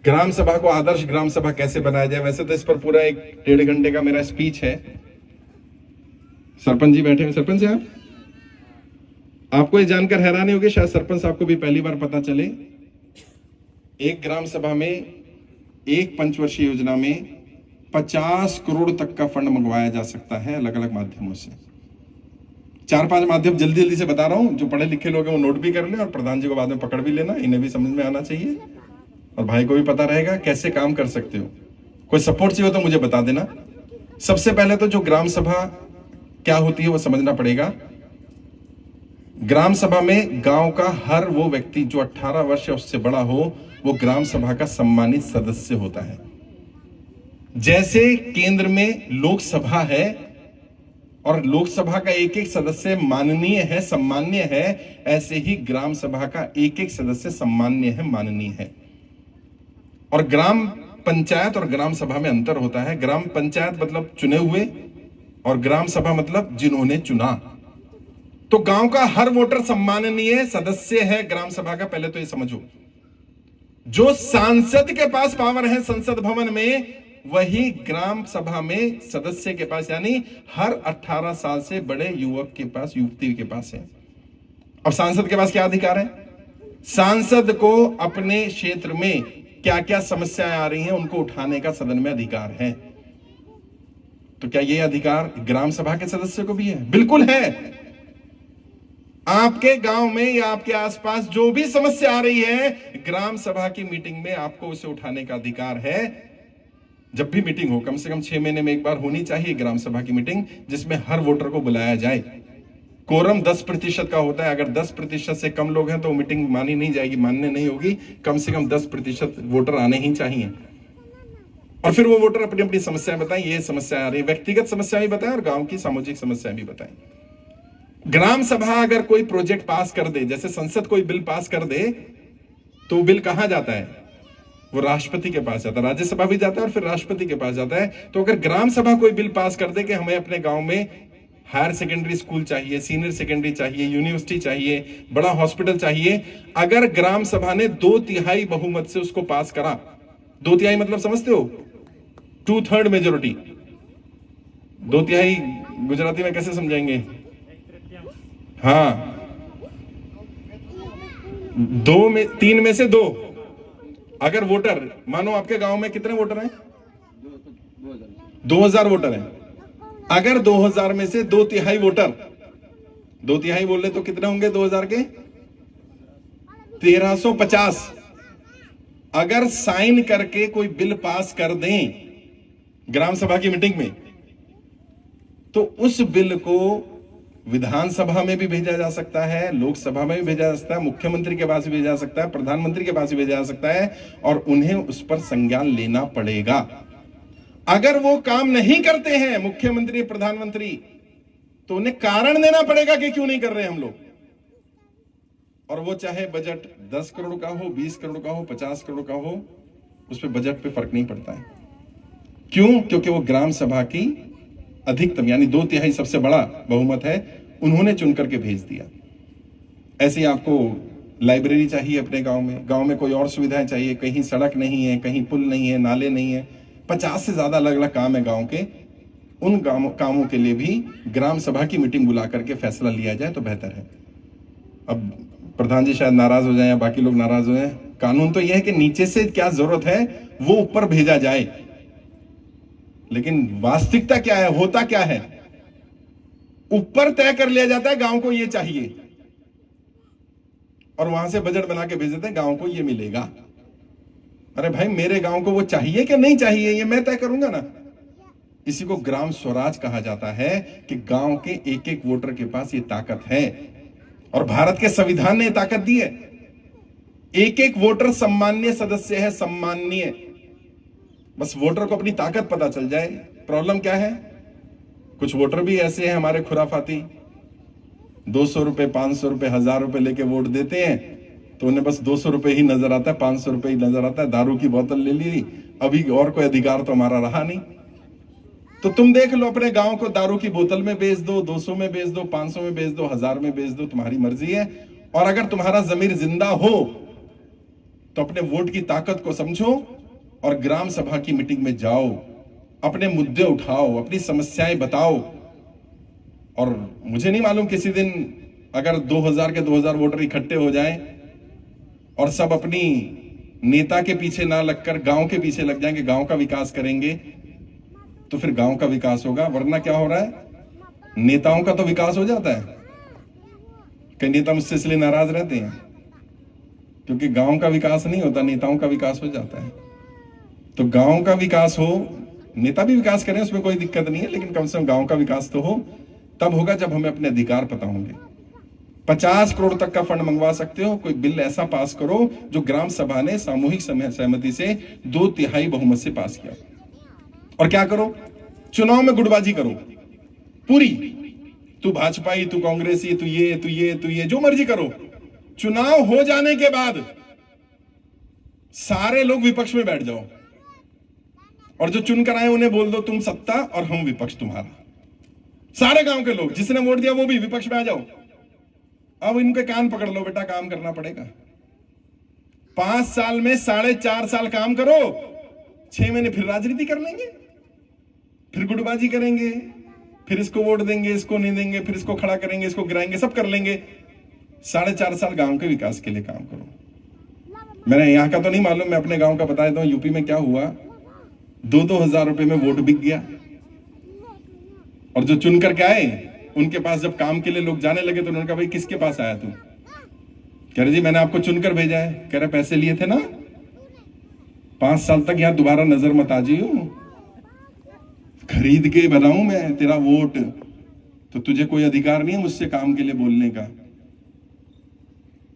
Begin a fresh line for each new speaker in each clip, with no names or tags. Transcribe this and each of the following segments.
ग्राम सभा को आदर्श ग्राम सभा कैसे बनाया जाए। वैसे तो इस पर पूरा 1-1.5 घंटे का मेरा स्पीच है। सरपंच जी बैठे हैं। सरपंच साहब, आपको ये जानकर हैरानी होगी, शायद सरपंच साहब को भी पहली बार पता चले, एक ग्राम सभा में एक पंचवर्षीय योजना में 50 करोड़ तक का फंड मंगवाया जा सकता है अलग अलग माध्यमों से। 4-5 माध्यम जल्दी जल्दी से बता रहा हूं, जो पढ़े लिखे लोग हैं वो नोट भी कर लें और प्रधान जी को बाद में पकड़ भी लेना, इन्हें भी समझ में आना चाहिए और भाई को भी पता रहेगा कैसे काम कर सकते हो। कोई सपोर्ट चाहिए हो तो मुझे बता देना। सबसे पहले तो जो ग्राम सभा क्या होती है वो समझना पड़ेगा। ग्राम सभा में गांव का हर वो व्यक्ति जो 18 वर्ष या उससे बड़ा हो, वो ग्राम सभा का सम्मानित सदस्य होता है। जैसे केंद्र में लोकसभा है और लोकसभा का एक एक सदस्य माननीय है, सम्मान्य है, ऐसे ही ग्राम सभा का एक एक सदस्य सम्मान्य है, माननीय है। और ग्राम पंचायत और ग्राम सभा में अंतर होता है। ग्राम पंचायत मतलब चुने हुए और ग्राम सभा मतलब जिन्होंने चुना। तो गांव का हर वोटर सम्माननीय सदस्य है ग्राम सभा का, पहले तो ये समझो। जो सांसद के पास पावर है संसद भवन में, वही ग्राम सभा में सदस्य के पास, यानी हर 18 साल से बड़े युवक के पास, युवती के पास है। अब सांसद के पास क्या अधिकार है? सांसद को अपने क्षेत्र में क्या क्या समस्याएं आ रही हैं उनको उठाने का सदन में अधिकार है। तो क्या यह अधिकार ग्राम सभा के सदस्य को भी है? बिल्कुल है। आपके गांव में या आपके आसपास जो भी समस्या आ रही है, ग्राम सभा की मीटिंग में आपको उसे उठाने का अधिकार है। जब भी मीटिंग हो, कम से कम 6 महीने में एक बार होनी चाहिए ग्राम सभा की मीटिंग, जिसमें हर वोटर को बुलाया जाए। कोरम 10% का होता है। अगर 10% से कम लोग हैं तो मीटिंग मानी नहीं जाएगी, मान्य नहीं होगी। कम से कम 10% वोटर आने ही चाहिए और फिर वो वोटर अपनी अपनी समस्याएं बताएं, ये समस्या आ रही है, व्यक्तिगत समस्या भी बताएं और गांव की सामाजिक समस्या भी बताएं। ग्राम सभा अगर कोई प्रोजेक्ट पास कर दे, जैसे संसद कोई बिल पास कर दे, तो बिल कहां जाता है? वो राष्ट्रपति के पास जाता है, राज्यसभा भी जाता है और फिर राष्ट्रपति के पास जाता है। तो अगर ग्राम सभा कोई बिल पास कर दे कि हमें अपने गांव में हायर सेकेंडरी स्कूल चाहिए, सीनियर सेकेंडरी चाहिए, यूनिवर्सिटी चाहिए, बड़ा हॉस्पिटल चाहिए, अगर ग्राम सभा ने 2/3 बहुमत से उसको पास करा, 2/3 मतलब समझते हो? 2/3 मेजोरिटी। 2/3 गुजराती में कैसे समझाएंगे? हाँ, 3 में से 2 अगर वोटर, मानो आपके गांव में कितने वोटर हैं? 2000 वोटर हैं। अगर 2000 में से 2/3 वोटर, 2/3 बोल रहे तो कितने होंगे 2000 के? 1350 अगर साइन करके कोई बिल पास कर दें ग्राम सभा की मीटिंग में, तो उस बिल को विधानसभा में भी भेजा जा सकता है, लोकसभा में भी भेजा जा सकता है, मुख्यमंत्री के पास भी भेजा जा सकता है, प्रधानमंत्री के पास भी भेजा जा सकता है और उन्हें उस पर संज्ञान लेना पड़ेगा। अगर वो काम नहीं करते हैं मुख्यमंत्री, प्रधानमंत्री, तो उन्हें कारण देना पड़ेगा कि क्यों नहीं कर रहे हम लोग। और वो चाहे बजट 10 करोड़ का हो, 20 करोड़ का हो, 50 करोड़ का हो, उस पर बजट पे फर्क नहीं पड़ता है। क्यों? क्योंकि वो ग्राम सभा की अधिकतम यानी 2/3 सबसे बड़ा बहुमत है, उन्होंने चुन करके भेज दिया। ऐसे ही आपको लाइब्रेरी चाहिए अपने गांव में कोई और सुविधाएं चाहिए, कहीं सड़क नहीं है, कहीं पुल नहीं है, नाले नहीं है, 50 से ज्यादा अलग अलग काम है गांव के। उन कामों के लिए भी ग्राम सभा की मीटिंग बुला करके फैसला लिया जाए तो बेहतर है। अब प्रधान जी शायद नाराज हो जाए या बाकी लोग नाराज हो जाए। कानून तो यह है कि नीचे से क्या जरूरत है वो ऊपर भेजा जाए, लेकिन वास्तविकता क्या है, होता क्या है? ऊपर तय कर लिया जाता है गांव को ये चाहिए और वहां से बजट बना के भेज देते हैं गांव को ये मिलेगा। अरे भाई, मेरे गांव को वो चाहिए कि नहीं चाहिए ये मैं तय करूंगा ना। इसी को ग्राम स्वराज कहा जाता है कि गांव के एक एक वोटर के पास ये ताकत है और भारत के संविधान ने ताकत दी है। एक एक वोटर सम्मान्य सदस्य है, सम्माननीय। बस वोटर को अपनी ताकत पता चल जाए। प्रॉब्लम क्या है? कुछ वोटर भी ऐसे हैं हमारे खुराफाती, 200 रुपए, 500 रुपए, 1000 रुपए लेके वोट देते हैं तो उन्हें बस 200 रुपए ही नजर आता है, 500 रुपए ही नजर आता है। दारू की बोतल ले ली, अभी और कोई अधिकार तो हमारा रहा नहीं। तो तुम देख लो, अपने गांव को दारू की बोतल में बेच दो, 200 में बेच दो, 500 में बेच दो, 1000 में बेच दो, तुम्हारी मर्जी है। और अगर तुम्हारा जमीर जिंदा हो तो अपने वोट की ताकत को समझो और ग्राम सभा की मीटिंग में जाओ, अपने मुद्दे उठाओ, अपनी समस्याएं बताओ। और मुझे नहीं मालूम किसी दिन अगर 2000 के 2000 वोटर इकट्ठे हो जाएं और सब अपनी नेता के पीछे ना लगकर गांव के पीछे लग जाएंगे, गांव का विकास करेंगे, तो फिर गांव का विकास होगा। वरना क्या हो रहा है, नेताओं का तो विकास हो जाता है। कई नेता मुझसे इसलिए नाराज रहते हैं क्योंकि गांव का विकास नहीं होता, नेताओं का विकास हो जाता है। तो गांव का विकास हो, नेता भी विकास करें, उसमें कोई दिक्कत नहीं है, लेकिन कम से कम गांव का विकास तो हो। तब होगा जब हमें अपने अधिकार पता होंगे। 50 करोड़ तक का फंड मंगवा सकते हो, कोई बिल ऐसा पास करो जो ग्राम सभा ने सामूहिक सहमति से 2/3 बहुमत से पास किया। और क्या करो, चुनाव में गुटबाजी करो पूरी, तू भाजपाई, तू कांग्रेसी, तू ये जो मर्जी करो। चुनाव हो जाने के बाद सारे लोग विपक्ष में बैठ जाओ और जो चुनकर आए उन्हें बोल दो तुम सत्ता और हम विपक्ष तुम्हारा। सारे गांव के लोग जिसने वोट दिया वो भी विपक्ष में आ जाओ। अब इनके कान पकड़ लो, बेटा काम करना पड़ेगा। 5 साल में 4.5 साल काम करो, 6 महीने फिर राजनीति कर लेंगे, फिर गुटबाजी करेंगे, फिर इसको वोट देंगे, इसको नहीं देंगे, फिर इसको खड़ा करेंगे, इसको गिराएंगे, सब कर लेंगे। 4.5 साल गांव के विकास के लिए काम करो। मैंने यहां का तो नहीं मालूम, मैं अपने गांव का बता देता हूं। यूपी में क्या हुआ, 2-2 हजार रुपए में वोट बिक गया। और जो चुन करके आए उनके पास जब काम के लिए लोग जाने लगे तो उन्होंने कहा भाई किसके पास आया तू? कह रहे जी मैंने आपको चुनकर भेजा है। कह रहे पैसे लिए थे ना, 5 साल तक यहां दोबारा नजर मत आ जाइयो, खरीद के बनाऊं मैं तेरा वोट, तो तुझे कोई अधिकार नहीं है मुझसे काम के लिए बोलने का।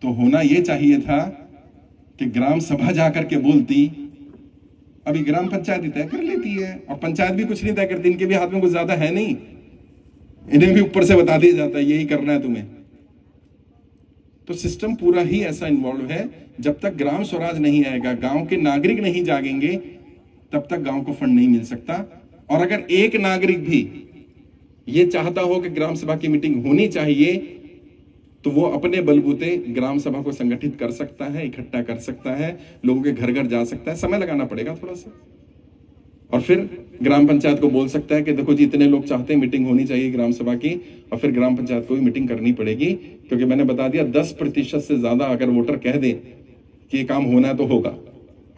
तो होना यह चाहिए था कि ग्राम सभा जाकर के बोलती। अभी ग्राम पंचायत ही तय कर लेती है, और पंचायत भी कुछ नहीं तय करती, इनके भी हाथ में कुछ ज्यादा है नहीं, इन्हें भी ऊपर से बता दिया जाता है यही करना है तुम्हें। तो सिस्टम पूरा ही ऐसा इन्वॉल्व है। जब तक ग्राम स्वराज नहीं आएगा, गांव के नागरिक नहीं जागेंगे, तब तक गांव को फंड नहीं मिल सकता। और अगर एक नागरिक भी ये चाहता हो कि ग्राम सभा की मीटिंग होनी चाहिए, तो वो अपने बलबूते ग्राम सभा को संगठित कर सकता है, इकट्ठा कर सकता है, लोगों के घर घर जा सकता है। समय लगाना पड़ेगा थोड़ा सा, और फिर ग्राम पंचायत को बोल सकता है कि देखो जी इतने लोग चाहते हैं मीटिंग होनी चाहिए ग्राम सभा की, और फिर ग्राम पंचायत को भी मीटिंग करनी पड़ेगी। क्योंकि मैंने बता दिया 10% से ज्यादा अगर वोटर कह दे कि ये काम होना है तो होगा।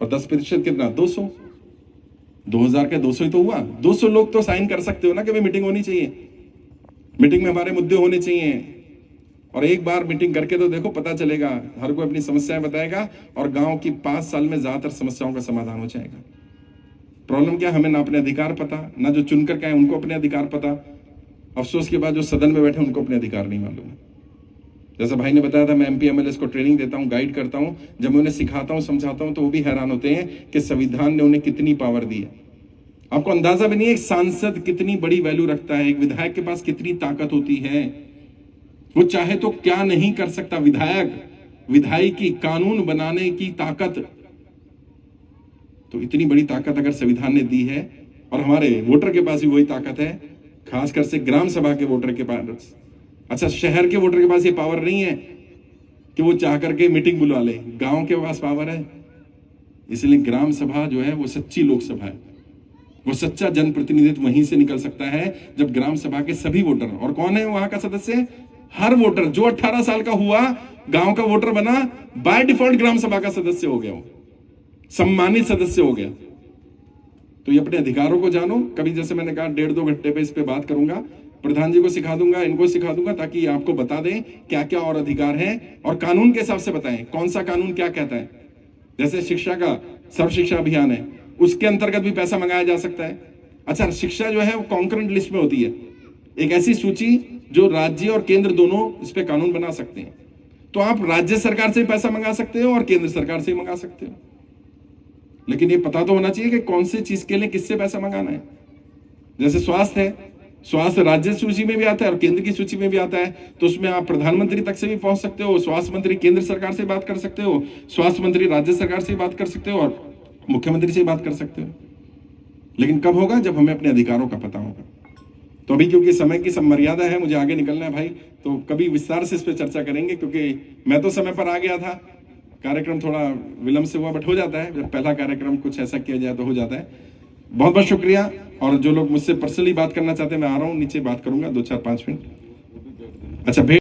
और 10% कितना, 200, 2000 के 200 ही तो हुआ। 200 लोग तो साइन कर सकते हो ना कि भाई मीटिंग होनी चाहिए, मीटिंग में हमारे मुद्दे होने चाहिए। और एक बार मीटिंग करके तो देखो, पता चलेगा, हर कोई अपनी समस्याएं बताएगा और गांव की 5 साल में ज्यादातर समस्याओं का समाधान हो जाएगा। प्रॉब्लम क्या, हमें ना अपने अधिकार पता, ना जो चुनकर के आए उनको अपने अधिकार पता। अफसोस के बाद जो सदन में बैठे उनको अपने अधिकार नहीं मालूम है। जैसा भाई ने बताया था, मैं MP MLA को ट्रेनिंग देता हूँ, गाइड करता हूँ। जब मैं उन्हें सिखाता हूँ, समझाता हूँ, तो वो भी हैरान होते हैं कि संविधान ने उन्हें कितनी पावर दी है। आपको अंदाजा भी नहीं है एक सांसद कितनी बड़ी वैल्यू रखता है, एक विधायक के पास कितनी ताकत होती है। वो चाहे तो क्या नहीं कर सकता। विधायकी कानून बनाने की ताकत, तो इतनी बड़ी ताकत अगर संविधान ने दी है, और हमारे वोटर के पास भी वही ताकत है, खासकर से ग्राम सभा के वोटर के पास। अच्छा, शहर के वोटर के पास ये पावर नहीं है कि वो चाह करके मीटिंग बुला ले, गांव के पास पावर है। इसलिए ग्राम सभा जो है वो सच्ची लोकसभा है, वो सच्चा जनप्रतिनिधित्व वहीं से निकल सकता है जब ग्राम सभा के सभी वोटर, और कौन है वहां का सदस्य, हर वोटर जो 18 साल का हुआ, गांव का वोटर बना, बाय डिफॉल्ट ग्राम सभा का सदस्य हो गया, वो सम्मानित सदस्य हो गया। तो ये अपने अधिकारों को जानो। कभी जैसे मैंने कहा 1.5-2 घंटे पे इस पे बात करूंगा, प्रधान जी को सिखा दूंगा, इनको सिखा दूंगा, ताकि आपको बता दें क्या क्या और अधिकार हैं, और कानून के हिसाब से बताएं कौन सा कानून क्या कहता है। जैसे शिक्षा का सर्व शिक्षा अभियान है, उसके अंतर्गत भी पैसा मंगाया जा सकता है। अच्छा, शिक्षा जो है वो कॉन्करेंट लिस्ट में होती है, एक ऐसी सूची जो राज्य और केंद्र दोनों इस पे कानून बना सकते हैं। तो आप राज्य सरकार से पैसा मंगा सकते हो और केंद्र सरकार से मंगा सकते हो, लेकिन ये पता तो होना चाहिए कि कौन सी चीज के लिए किससे पैसा मंगाना है। जैसे स्वास्थ्य है, स्वास्थ्य राज्य सूची में भी आता है और केंद्र की सूची में भी आता है, तो उसमें आप प्रधानमंत्री तक से भी पहुंच सकते हो, स्वास्थ्य मंत्री केंद्र सरकार से बात कर सकते हो, स्वास्थ्य मंत्री राज्य सरकार से बात कर सकते हो, और मुख्यमंत्री से बात कर सकते हो। लेकिन कब होगा, जब हमें अपने अधिकारों का पता होगा। तो अभी क्योंकि समय की सब मर्यादा है, मुझे आगे निकलना है भाई, तो कभी विस्तार से इस पर चर्चा करेंगे, क्योंकि मैं तो समय पर आ गया था कार्यक्रम थोड़ा विलंब से हुआ, बट हो जाता है, जब पहला कार्यक्रम कुछ ऐसा किया जाए तो हो जाता है। बहुत बहुत शुक्रिया। और जो लोग मुझसे पर्सनली बात करना चाहते हैं, मैं आ रहा हूँ नीचे, बात करूंगा 2-4-5 मिनट। अच्छा,